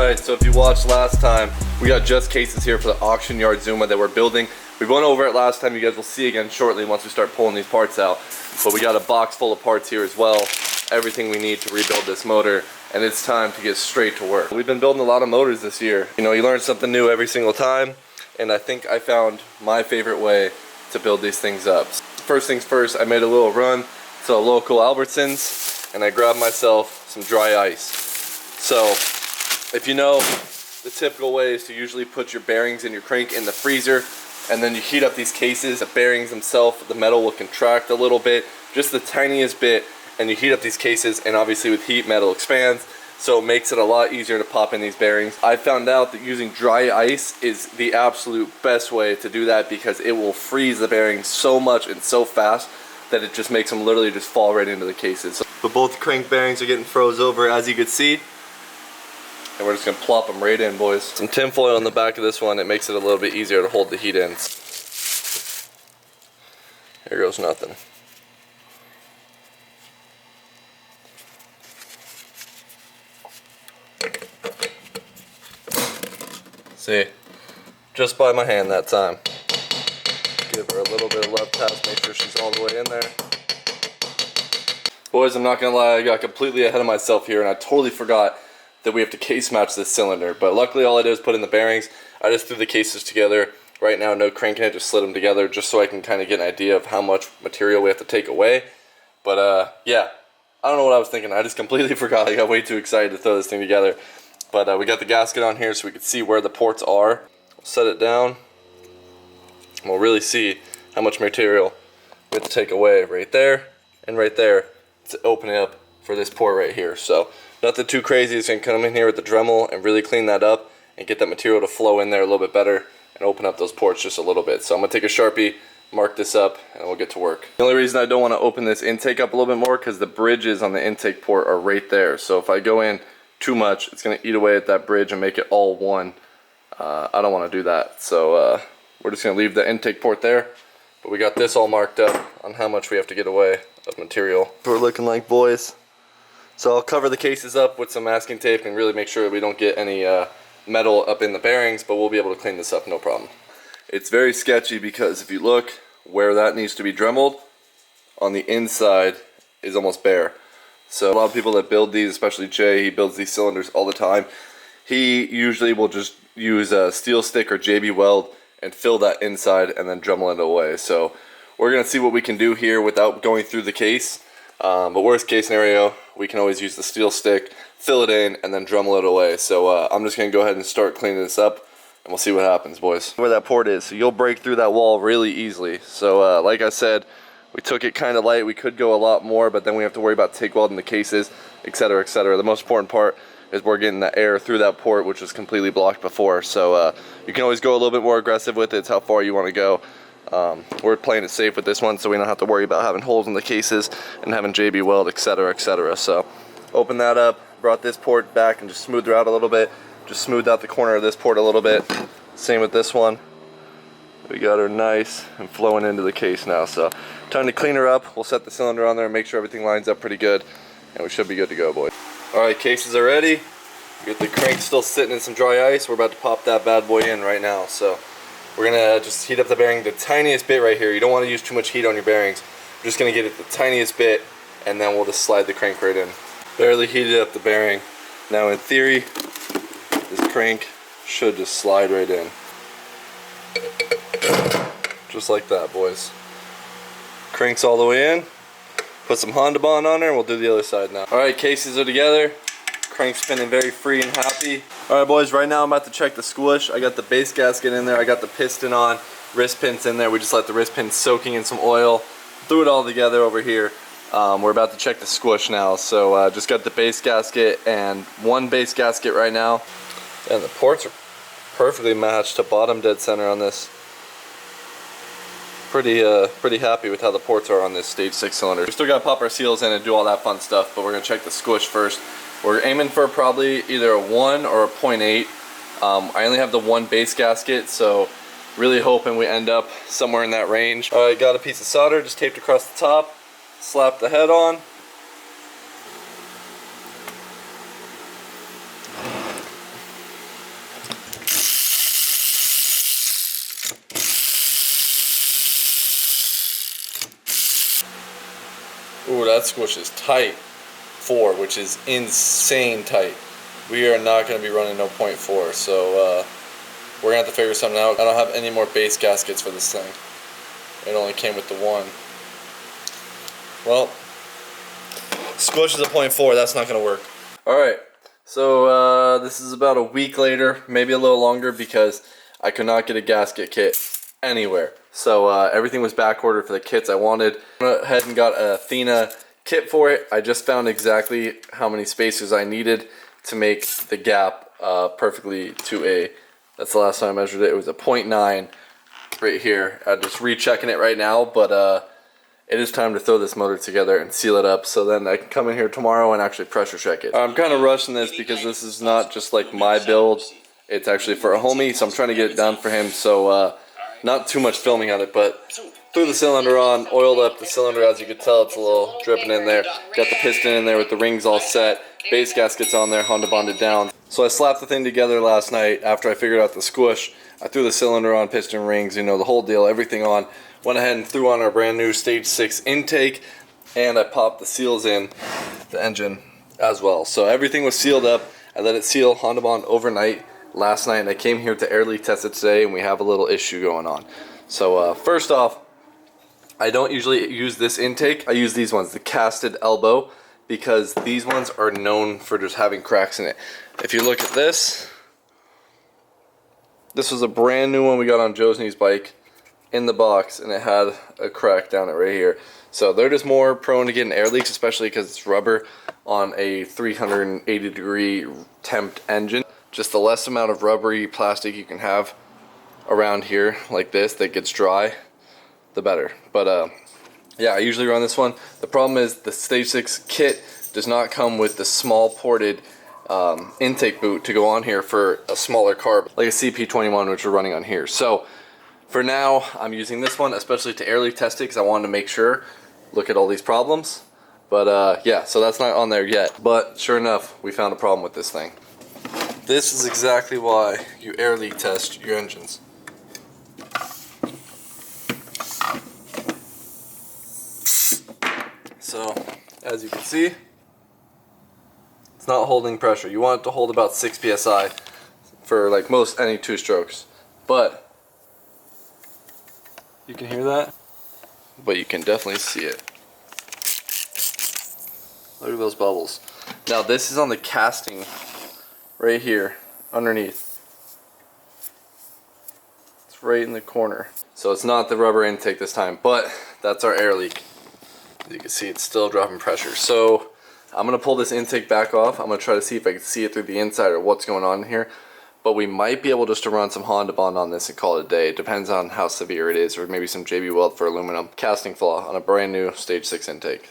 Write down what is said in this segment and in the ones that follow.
Alright, so if you watched last time, we got just cases here for the auction yard ZUMA that we're building. We went over it last time, you guys will see again shortly once we start pulling these parts out. But we got a box full of parts here as well, everything we need to rebuild this motor, and it's time to get straight to work. We've been building a lot of motors this year. You know, you learn something new every single time, and I think I found my favorite way to build these things up. First things first, I made a little run to a local Albertsons, and I grabbed myself some dry ice. So, if you know, the typical way is to usually put your bearings and your crank in the freezer, and then you heat up these cases. The bearings themselves, the metal will contract a little bit, just the tiniest bit, and you heat up these cases, and obviously with heat, metal expands, so it makes it a lot easier to pop in these bearings. I found out that using dry ice is the absolute best way to do that because it will freeze the bearings so much and so fast that it just makes them literally just fall right into the cases. But both crank bearings are getting froze over, as you can see. And we're just gonna plop them right in, boys. Some tin foil on the back of this one, it makes it a little bit easier to hold the heat in. Here goes nothing. See, just by my hand that time. Give her a little bit of love pass, make sure she's all the way in there. Boys, I'm not gonna lie, I got completely ahead of myself here and I totally forgot that we have to case match this cylinder, but luckily all I did was put in the bearings. I just threw the cases together. Right now, no cranking it, just slid them together just so I can kind of get an idea of how much material we have to take away. But yeah, I don't know what I was thinking. I just completely forgot. I got way too excited to throw this thing together. But we got the gasket on here so we can see where the ports are. We'll set it down, and we'll really see how much material we have to take away right there and right there to open it up for this port right here. So nothing too crazy. It's gonna come in here with the Dremel and really clean that up and get that material to flow in there a little bit better and open up those ports just a little bit. So I'm gonna take a Sharpie, mark this up, and we'll get to work. The only reason I don't want to open this intake up a little bit more because the bridges on the intake port are right there. So if I go in too much, it's gonna eat away at that bridge and make it all one. I don't want to do that. So we're just gonna leave the intake port there. But we got this all marked up on how much we have to get away of material. We're looking like, boys. So I'll cover the cases up with some masking tape and really make sure we don't get any metal up in the bearings, but we'll be able to clean this up, no problem. It's very sketchy because if you look where that needs to be dremeled, on the inside is almost bare. So a lot of people that build these, especially Jay, he builds these cylinders all the time. He usually will just use a steel stick or JB weld and fill that inside and then Dremel it away. So we're gonna see what we can do here without going through the case. But worst case scenario, we can always use the steel stick, fill it in, and then Dremel it away. So I'm just gonna go ahead and start cleaning this up, and we'll see what happens, boys. Where that port is, so you'll break through that wall really easily. So like I said, we took it kind of light. We could go a lot more, but then we have to worry about TIG welding the cases, etc., etc. The most important part is we're getting the air through that port, which was completely blocked before. So you can always go a little bit more aggressive with it. It's how far you want to go. We're playing it safe with this one, so we don't have to worry about having holes in the cases and having JB weld, etc., etc. So open that up, brought this port back and just smoothed her out a little bit. Just smoothed out the corner of this port a little bit. Same with this one. We got her nice and flowing into the case now. So time to clean her up. We'll set the cylinder on there and make sure everything lines up pretty good, and we should be good to go, boys. Alright, cases are ready. We got the crank still sitting in some dry ice. We're about to pop that bad boy in right now. So we're gonna just heat up the bearing the tiniest bit right here. You don't want to use too much heat on your bearings. We're just gonna get it the tiniest bit, and then we'll just slide the crank right in. Barely heated up the bearing. Now in theory, this crank should just slide right in. Just like that, boys. Crank's all the way in. Put some Honda Bond on there and we'll do the other side now. Alright, cases are together. Crank spinning very free and happy. Alright, boys, right now I'm about to check the squish. I got the base gasket in there. I got the piston on. Wrist pins in there. We just let the wrist pins soaking in some oil. Threw it all together over here. We're about to check the squish now. So just got the base gasket and one base gasket right now. And the ports are perfectly matched to bottom dead center on this. Pretty happy with how the ports are on this stage 6 cylinder. We still got to pop our seals in and do all that fun stuff, but we're going to check the squish first. We're aiming for probably either a 1 or a 0.8. I only have the one base gasket, so really hoping we end up somewhere in that range. Alright, got a piece of solder just taped across the top, slap the head on. that squish is tight 4, which is insane tight. We are not going to be running no 0.4, so we're going to have to figure something out. I don't have any more base gaskets for this thing. It only came with the 1. Well, squish is a 0.4, that's not going to work. Alright, so this is about a week later, maybe a little longer, because I could not get a gasket kit anywhere. So everything was back ordered for the kits I wanted. I went ahead and got a Athena kit for it. I just found exactly how many spacers I needed to make the gap perfectly to a, that's the last time I measured it, it was a 0.9 right here. I'm just rechecking it right now, but it is time to throw this motor together and seal it up, so then I can come in here tomorrow and actually pressure check it. I'm kind of rushing this because this is not just like my build, it's actually for a homie, so I'm trying to get it done for him, so not too much filming on it, but threw the cylinder on, oiled up the cylinder. As you can tell, it's a little dripping in there. Got the piston in there with the rings all set, base gaskets on there, Honda bonded down. So I slapped the thing together last night after I figured out the squish. I threw the cylinder on, piston rings, you know, the whole deal, everything on. Went ahead and threw on our brand new stage 6 intake, and I popped the seals in the engine as well. So everything was sealed up. I let it seal Honda bond overnight last night, and I came here to air leak test it today, and we have a little issue going on. So first off, I don't usually use this intake. I use these ones, the casted elbow, because these ones are known for just having cracks in it. If you look at this, this was a brand new one we got on Josney's bike in the box, and it had a crack down it right here. So they're just more prone to getting air leaks, especially because it's rubber on a 380 degree temp engine. Just the less amount of rubbery plastic you can have around here like this that gets dry, the better. But yeah, I usually run this one. The problem is the stage 6 kit does not come with the small ported intake boot to go on here for a smaller carb like a CP21, which we're running on here. So for now, I'm using this one, especially to air leak test it, because I wanted to make sure, look at all these problems. But yeah, so that's not on there yet. But sure enough, we found a problem with this thing. This is exactly why you air leak test your engines. So, as you can see, it's not holding pressure. You want it to hold about 6 psi for like most any 2 strokes. But you can hear that, but you can definitely see it. Look at those bubbles. Now this is on the casting right here underneath. It's right in the corner. So it's not the rubber intake this time, but that's our air leak. As you can see, it's still dropping pressure. So I'm gonna pull this intake back off. I'm gonna try to see if I can see it through the inside or what's going on here. But we might be able just to run some Honda bond on this and call it a day. It depends on how severe it is, or maybe some JB weld for aluminum. Casting flaw on a brand new stage 6 intake.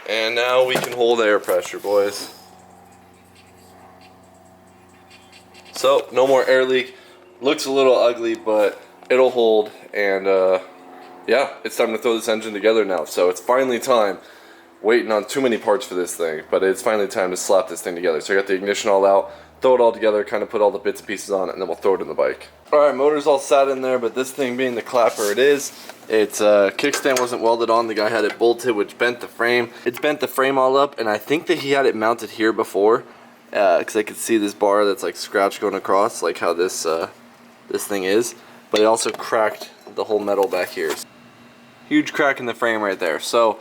And now we can hold air pressure, boys. So no more air leak. Looks a little ugly, but it'll hold. And yeah, it's time to throw this engine together now. So it's finally time. Waiting on too many parts for this thing, but it's finally time to slap this thing together. So I got the ignition all out, throw it all together, kind of put all the bits and pieces on it, and then we'll throw it in the bike. Alright, motor's all sat in there, but this thing being the clapper it is, its kickstand wasn't welded on. The guy had it bolted, which bent the frame. It's bent the frame all up, and I think that he had it mounted here before, because I could see this bar that's like scratch going across, like how this this thing is, but it also cracked the whole metal back here. Huge crack in the frame right there. So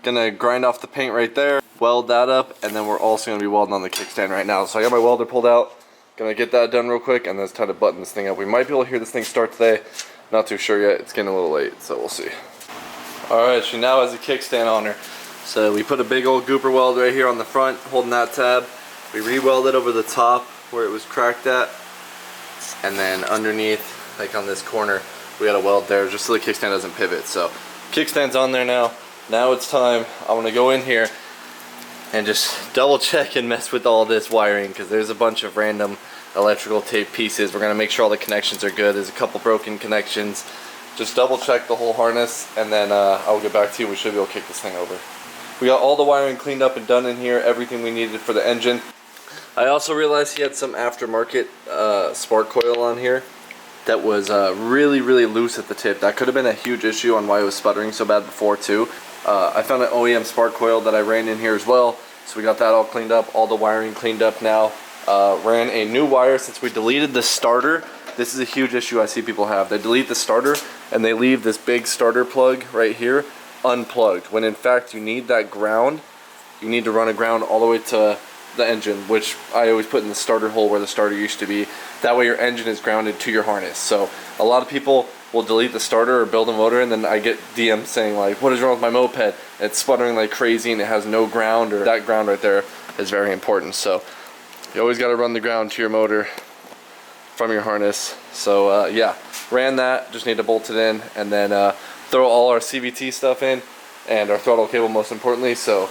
gonna grind off the paint right there, weld that up, and then we're also gonna be welding on the kickstand right now. So I got my welder pulled out, gonna get that done real quick, and then it's time to button this thing up. We might be able to hear this thing start today, not too sure yet. It's getting a little late, so we'll see. Alright, she now has a kickstand on her. So we put a big old gooper weld right here on the front, holding that tab. We re-welded over the top where it was cracked at, and then underneath, like on this corner, we got a weld there just so the kickstand doesn't pivot. So kickstand's on there now. Now it's time. I'm gonna go in here and just double check and mess with all this wiring, because there's a bunch of random electrical tape pieces. We're gonna make sure all the connections are good. There's a couple broken connections. Just double check the whole harness, and then I'll get back to you. We should be able to kick this thing over. We got all the wiring cleaned up and done in here, everything we needed for the engine. I also realized he had some aftermarket spark coil on here. that was really loose at the tip. That could have been a huge issue on why it was sputtering so bad before too. I found an OEM spark coil that I ran in here as well, so we got that all cleaned up, all the wiring cleaned up now. Ran a new wire since we deleted the starter. This is a huge issue I see people have. They delete the starter and they leave this big starter plug right here unplugged, when in fact you need that ground. You need to run a ground all the way to the engine, which I always put in the starter hole where the starter used to be. That way your engine is grounded to your harness. So a lot of people will delete the starter or build a motor, and then I get DMs saying like, what is wrong with my moped? It's sputtering like crazy and it has no ground, or that ground right there is very important. So you always got to run the ground to your motor from your harness. So yeah, ran that, just need to bolt it in, and then throw all our CVT stuff in and our throttle cable most importantly. So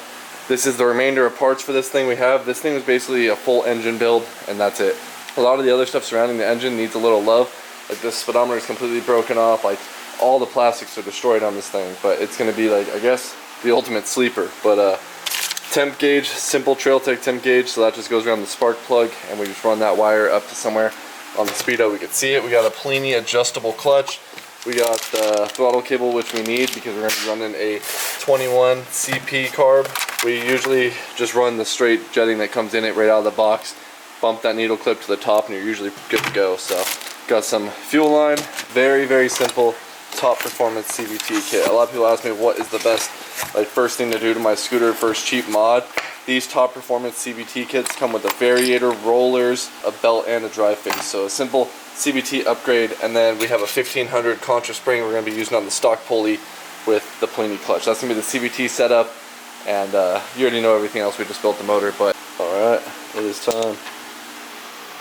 this is the remainder of parts for this thing we have. This thing was basically a full engine build, and that's it. A lot of the other stuff surrounding the engine needs a little love. Like this speedometer is completely broken off. Like all the plastics are destroyed on this thing, but it's going to be like, I guess, the ultimate sleeper. But temp gauge, simple Trail Tech temp gauge, so that just goes around the spark plug, and we just run that wire up to somewhere on the speedo we can see it. We got a Pliny adjustable clutch. We got the throttle cable, which we need because we're going to be running a 21 CP carb. We usually just run the straight jetting that comes in it right out of the box. Bump that needle clip to the top and you're usually good to go. So got some fuel line, very simple top performance CVT kit. A lot of people ask me what is the best like first thing to do to my scooter, first cheap mod. These top performance CVT kits come with a variator, rollers, a belt, and a drive face. So a simple CVT upgrade, and then we have a 1500 contra spring we're going to be using on the stock pulley with the Pliny clutch. That's going to be the CVT setup, and you already know everything else. We just built the motor, but alright, it is time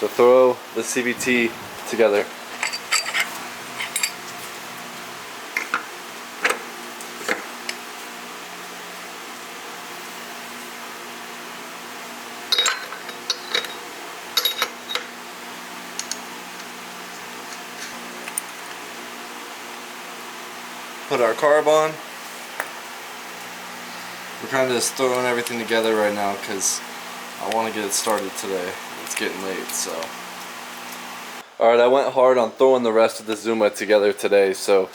to throw the CVT together. Put our carb on. We're kind of just throwing everything together right now because I want to get it started today. It's getting late, so. Alright, I went hard on throwing the rest of the ZUMA together today, so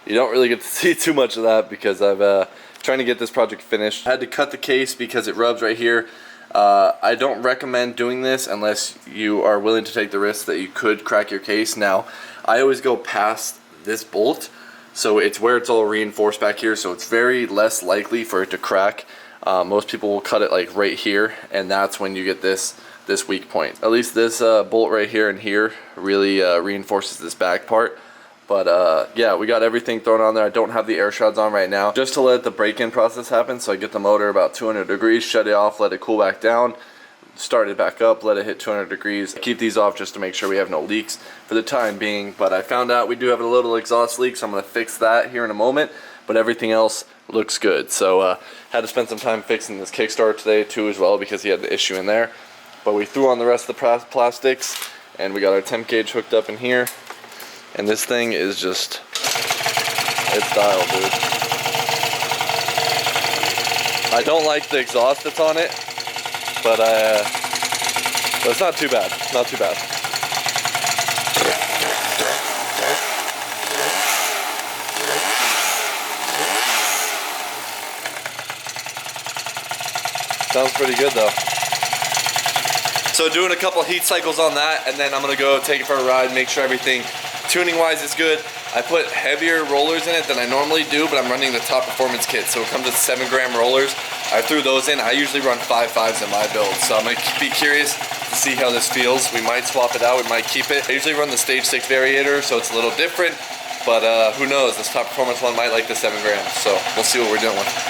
you don't really get to see too much of that because I've trying to get this project finished. I had to cut the case because it rubs right here. I don't recommend doing this unless you are willing to take the risk that you could crack your case. Now, I always go past this bolt, so it's where it's all reinforced back here, so it's very less likely for it to crack. Most people will cut it like right here, and that's when you get this weak point. At least this bolt right here and here really reinforces this back part. But yeah, we got everything thrown on there. I don't have the air shrouds on right now, just to let the break-in process happen. So I get the motor about 200 degrees, shut it off, let it cool back down, start it back up, let it hit 200 degrees. Keep these off just to make sure we have no leaks for the time being. But I found out we do have a little exhaust leak, so I'm going to fix that here in a moment. But everything else looks good. So had to spend some time fixing this kickstart today too as well, because he had the issue in there. But we threw on the rest of the plastics, and we got our temp gauge hooked up in here. And this thing is just, it's dialed, dude. I don't like the exhaust that's on it, but it's not too bad. Not too bad. Sounds pretty good though. So doing a couple heat cycles on that, and then I'm gonna go take it for a ride, make sure everything tuning wise is good. I put heavier rollers in it than I normally do, but I'm running the top performance kit, so it comes with 7 gram rollers. I threw those in. I usually run 5.5s in my build, so I'm gonna be curious to see how this feels. We might swap it out, we might keep it. I usually run the stage 6 variator, so it's a little different, but who knows, this top performance one might like the 7 grams, so we'll see what we're dealing with.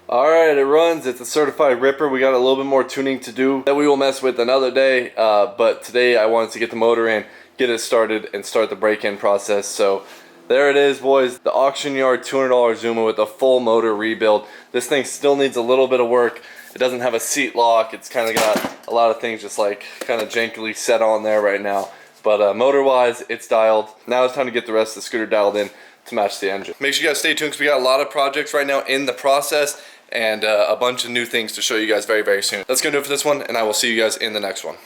Alright, it runs. It's a certified ripper. We got a little bit more tuning to do that we will mess with another day, but today I wanted to get the motor in, get it started and start the break-in process. So there it is, boys, the auction yard $200 ZUMA with a full motor rebuild. This thing still needs a little bit of work. It doesn't have a seat lock. It's kind of got a lot of things just like kind of jankily set on there right now. But motor wise, it's dialed. Now it's time to get the rest of the scooter dialed in to match the engine. Make sure you guys stay tuned because we got a lot of projects right now in the process and a bunch of new things to show you guys very, very soon. That's gonna do it for this one, and I will see you guys in the next one.